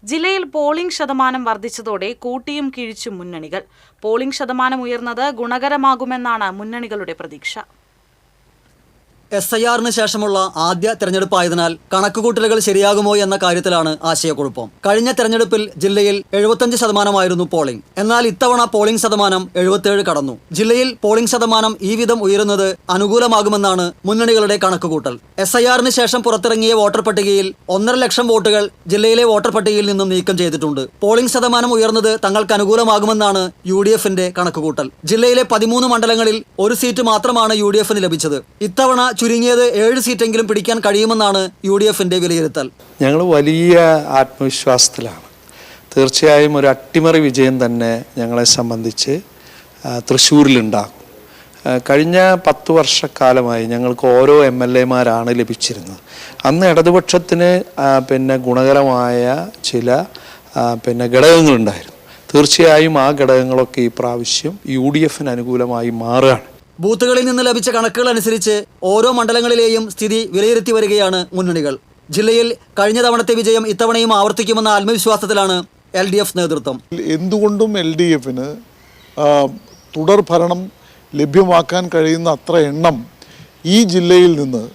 ജില്ലയിൽ പോളിംഗ് ശതമാനം വർദ്ധിച്ചതോടെ കൂട്ടിയും കിഴിച്ചും മുന്നണികൾ. പോളിംഗ് ശതമാനം ഉയർന്നത് ഗുണകരമാകുമെന്നാണ് മുന്നണികളുടെ പ്രതീക്ഷ. SIR-ന് ശേഷമുള്ള ആദ്യ തെരഞ്ഞെടുപ്പായതിനാൽ കണക്കുകൂട്ടലുകൾ ശരിയാകുമോ എന്ന കാര്യത്തിലാണ് ആശയക്കുഴപ്പം. കഴിഞ്ഞ തെരഞ്ഞെടുപ്പിൽ ജില്ലയിൽ 75% പോളിംഗ്. എന്നാൽ ഇത്തവണ പോളിംഗ് ശതമാനം 77 കടന്നു. ജില്ലയിൽ പോളിംഗ് ശതമാനം ഈ വിധം ഉയരുന്നത് അനുകൂലമാകുമെന്നാണ് മുന്നണികളുടെ കണക്കുകൂട്ടൽ. SIR-ന് ശേഷം പുറത്തിറങ്ങിയ വോട്ടർ പട്ടികയിൽ 1.5 ലക്ഷം വോട്ടുകൾ ജില്ലയിലെ വോട്ടർ പട്ടികയിൽ നിന്നും നീക്കം ചെയ്തിട്ടുണ്ട്. പോളിംഗ് ശതമാനം ഉയർന്നത് തങ്ങൾക്ക് അനുകൂലമാകുമെന്നാണ് UDF-ന്റെ കണക്കുകൂട്ടൽ. ജില്ലയിലെ 13 മണ്ഡലങ്ങളിൽ ഒരു സീറ്റ് മാത്രമാണ് UDF-ന് ലഭിച്ചത്. ഇത്തവണ ചുരുങ്ങിയത് 7 സീറ്റെങ്കിലും പിടിക്കാൻ കഴിയുമെന്നാണ് UDF-ന്റെ വിലയിരുത്തൽ. ഞങ്ങൾ വലിയ ആത്മവിശ്വാസത്തിലാണ്. തീർച്ചയായും ഒരു അട്ടിമറി വിജയം തന്നെ ഞങ്ങളെ സംബന്ധിച്ച് തൃശ്ശൂരിലുണ്ടാകും. കഴിഞ്ഞ 10 വർഷക്കാലമായി ഞങ്ങൾക്ക് ഓരോ MLA-മാരാണ് ലഭിച്ചിരുന്നത്. അന്ന് ഇടതുപക്ഷത്തിന് ഗുണകരമായ ചില ഘടകങ്ങളുണ്ടായിരുന്നു. തീർച്ചയായും ആ ഘടകങ്ങളൊക്കെ ഈ പ്രാവശ്യം UDF-ന് അനുകൂലമായി മാറുകയാണ്. ബൂത്തുകളിൽ നിന്ന് ലഭിച്ച കണക്കുകൾ അനുസരിച്ച് ഓരോ മണ്ഡലങ്ങളിലെയും സ്ഥിതി വിലയിരുത്തി വരികയാണ് മുന്നണികൾ. ജില്ലയിൽ കഴിഞ്ഞ തവണത്തെ വിജയം ഇത്തവണയും ആവർത്തിക്കുമെന്ന ആത്മവിശ്വാസത്തിലാണ് LDF നേതൃത്വം. എന്തുകൊണ്ടും LDF-ന് തുടർ ഭരണം ലഭ്യമാക്കാൻ കഴിയുന്ന അത്ര എണ്ണം ഈ ജില്ലയിൽ നിന്ന്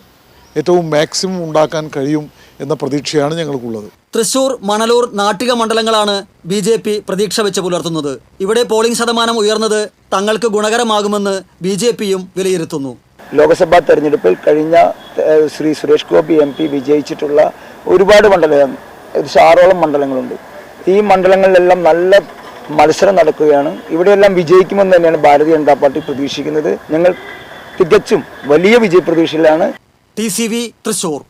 ഏറ്റവും മാക്സിമം ഉണ്ടാക്കാൻ കഴിയും എന്ന പ്രതീക്ഷയാണ് ഞങ്ങൾക്കുള്ളത്. തൃശൂർ, മണലൂർ, നാട്ടിക മണ്ഡലങ്ങളാണ് BJP പ്രതീക്ഷ വെച്ച് പുലർത്തുന്നത്. ഇവിടെ പോളിംഗ് ശതമാനം ഉയർന്നത് തങ്ങൾക്ക് ഗുണകരമാകുമെന്ന് BJP-യും വിലയിരുത്തുന്നു. ലോക്സഭാ തെരഞ്ഞെടുപ്പിൽ കഴിഞ്ഞ ശ്രീ സുരേഷ് ഗോപി MP വിജയിച്ചിട്ടുള്ള ഒരുപാട് മണ്ഡലം, 6ഓളം മണ്ഡലങ്ങളുണ്ട്. ഈ മണ്ഡലങ്ങളിലെല്ലാം നല്ല മത്സരം നടക്കുകയാണ്. ഇവിടെയെല്ലാം വിജയിക്കുമെന്ന് തന്നെയാണ് ഭാരതീയ ജനതാ പാർട്ടി പ്രതീക്ഷിക്കുന്നത്. ഞങ്ങൾ തികച്ചും വലിയ വിജയപ്രതീക്ഷയിലാണ്. TCV തൃശൂർ.